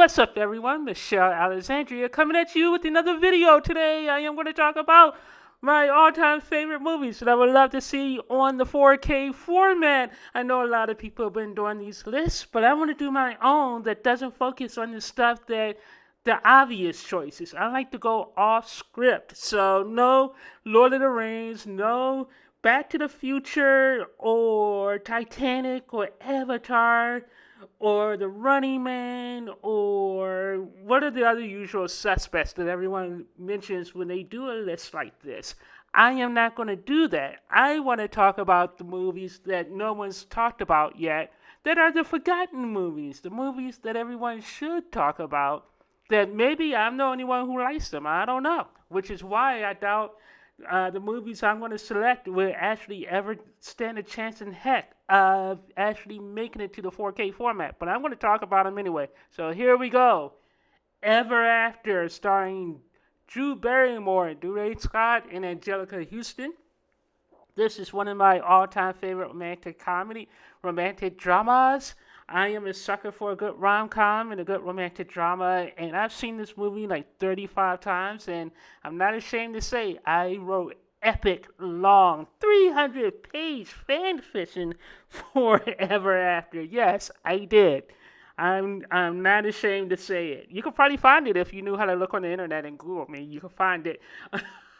What's up, everyone? Michelle Alexandria coming at you with another video. Today, I am going to talk about my all-time favorite movies that I would love to see on the 4K format. I know a lot of people have been doing these lists, but I want to do my own that doesn't focus on the stuff that the obvious choices. I like to go off script. So, no Lord of the Rings, no Back to the Future or Titanic or Avatar or The Running Man, or what are the other usual suspects that everyone mentions when they do a list like this. I am not going to do that. I want to talk about the movies that no one's talked about yet, that are the forgotten movies, the movies that everyone should talk about, that maybe I'm the only one who likes them. I don't know, which is why I doubt the movies I'm going to select will actually ever stand a chance in heck of actually making it to the 4K format. But I'm going to talk about them anyway. So here we go. Ever After, starring Drew Barrymore, Ray Scott, and Angelica Houston. This is one of my all-time favorite romantic dramas. I am a sucker for a good rom-com and a good romantic drama, and I've seen this movie like 35 times, and I'm not ashamed to say I wrote epic, long, 300-page fan fiction for Ever After. Yes, I did. I'm not ashamed to say it. You could probably find it if you knew how to look on the internet and Google me. You can find it.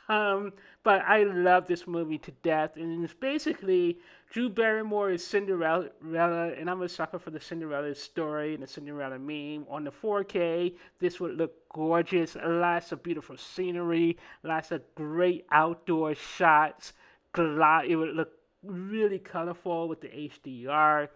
But I love this movie to death, and it's basically Drew Barrymore is Cinderella, and I'm a sucker for the Cinderella story and the Cinderella meme. On the 4K, this would look gorgeous. Lots of beautiful scenery, lots of great outdoor shots. It would look really colorful with the HDR.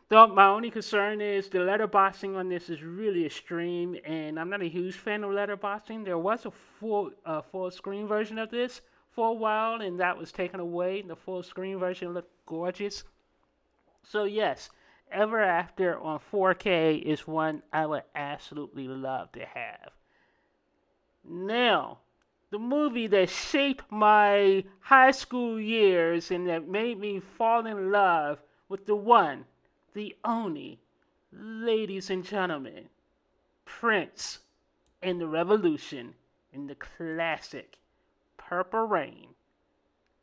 Though my only concern is the letterboxing on this is really extreme, and I'm not a huge fan of letterboxing. There was a full screen version of this for a while, and that was taken away. The full screen version looked gorgeous. So yes, Ever After on 4K is one I would absolutely love to have. Now, the movie that shaped my high school years and that made me fall in love with the one, the only, ladies and gentlemen, Prince and the Revolution in the classic Purple Rain.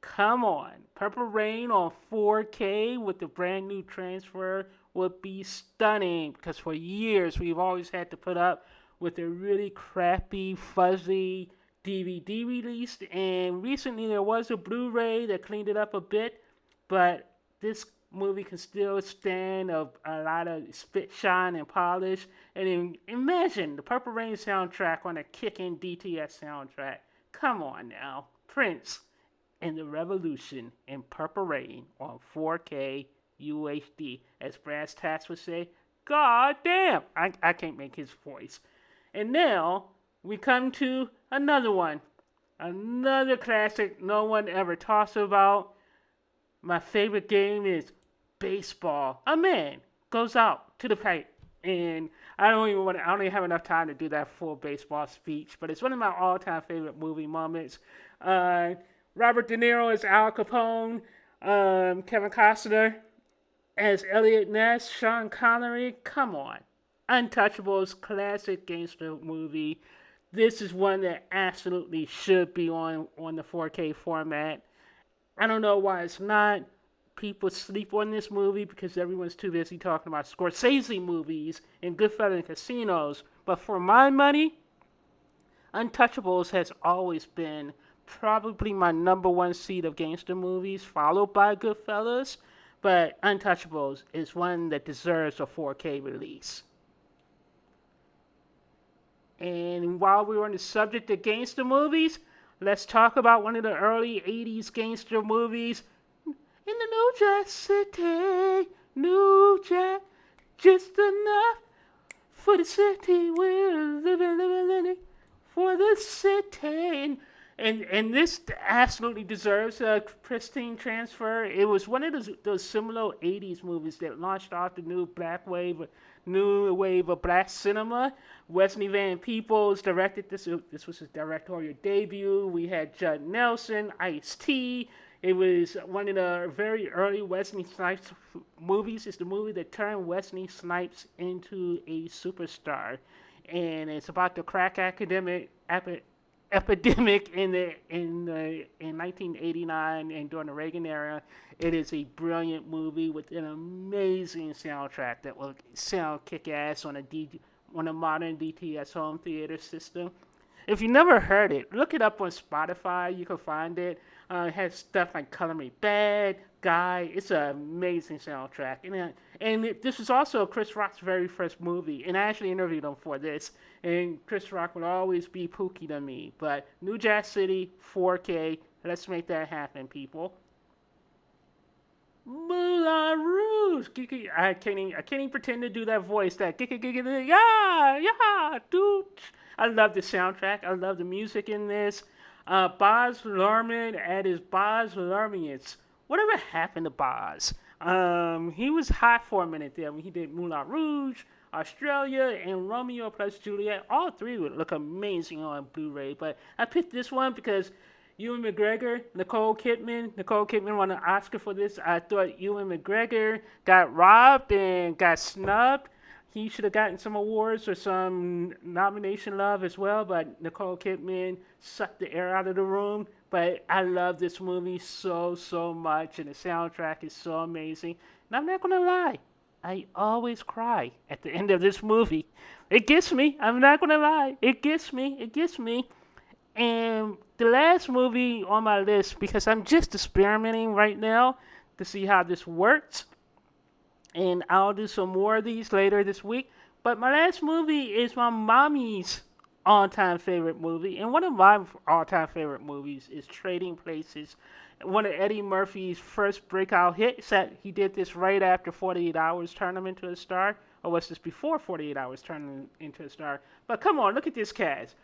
Come on, Purple Rain on 4K with the brand new transfer would be stunning, because for years we've always had to put up with a really crappy, fuzzy DVD release, and recently there was a Blu-ray that cleaned it up a bit, but this movie can still stand a lot of spit, shine, and polish. And imagine the Purple Rain soundtrack on a kicking DTS soundtrack. Come on now. Prince and the Revolution in Purple Rain on 4K UHD. As Brass Tacks would say, God damn. I can't make his voice. And now we come to another one. Another classic no one ever talks about. My favorite game is baseball. A man goes out to the plate, and I don't even have enough time to do that full baseball speech, but it's one of my all-time favorite movie moments. Robert De Niro as Al Capone, Kevin Costner as Elliot Ness, Sean Connery. Come on. Untouchables, classic gangster movie. This is one that absolutely should be on the 4K format. I don't know why it's not. People sleep on this movie because everyone's too busy talking about Scorsese movies and Goodfellas and Casinos. But for my money, Untouchables has always been probably my number one seed of gangster movies, followed by Goodfellas. But Untouchables is one that deserves a 4K release. And while we're on the subject of gangster movies, let's talk about one of the early 80s gangster movies. In the New Jack City, New Jack, just enough for the city. We're living for the city. And this absolutely deserves a pristine transfer. It was one of those similar 80s movies that launched off the new wave of black cinema. Wesley Van Peebles directed this. This was his directorial debut. We had Judd Nelson, Ice-T, It was one of the very early Wesley Snipes movies. It's the movie that turned Wesley Snipes into a superstar, and it's about the crack epidemic in 1989 and during the Reagan era. It is a brilliant movie with an amazing soundtrack that will sound kick-ass on a modern DTS home theater system. If you never heard it, look it up on Spotify. You can find it. It has stuff like Color Me Bad, Guy. It's an amazing soundtrack. This was also Chris Rock's very first movie. And I actually interviewed him for this. And Chris Rock will always be Pookie to me. But New Jack City, 4K. Let's make that happen, people. Moulin Rouge. I can't even pretend to do that voice. Yeah, dude. I love the soundtrack. I love the music in this. Baz Luhrmann at his Baz Luhrmannians. Whatever happened to Baz? He was hot for a minute there when he did Moulin Rouge, Australia, and Romeo plus Juliet. All three would look amazing on Blu-ray, but I picked this one because Ewan McGregor, Nicole Kidman won an Oscar for this. I thought Ewan McGregor got robbed and got snubbed. He should have gotten some awards or some nomination love as well, but Nicole Kidman sucked the air out of the room. But I love this movie so much, and the soundtrack is so amazing. And I'm not going to lie, I always cry at the end of this movie. It gets me. I'm not going to lie. It gets me. And the last movie on my list, because I'm just experimenting right now to see how this works, and I'll do some more of these later this week. But my last movie is my mommy's all-time favorite movie. And one of my all-time favorite movies is Trading Places. One of Eddie Murphy's first breakout hits. He did this right after 48 Hours turned him into a star. Or was this before 48 Hours turned him into a star? But come on, look at this cast.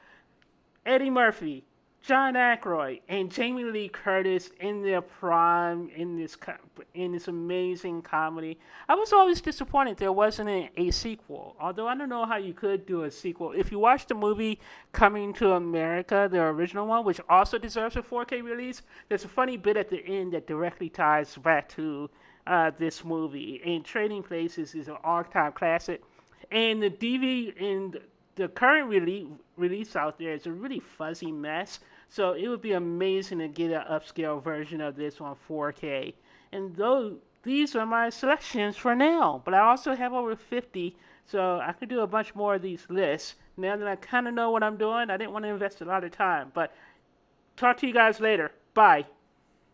Eddie Murphy, John Aykroyd, and Jamie Lee Curtis in their prime in this amazing comedy. I was always disappointed there wasn't a sequel, although I don't know how you could do a sequel. If you watch the movie Coming to America, the original one, which also deserves a 4K release, there's a funny bit at the end that directly ties back to this movie. And Trading Places is an all-time classic. And the DVD and the current release out there is a really fuzzy mess. So it would be amazing to get an upscale version of this on 4K. And these are my selections for now. But I also have over 50, so I could do a bunch more of these lists. Now that I kind of know what I'm doing, I didn't want to invest a lot of time. But talk to you guys later. Bye.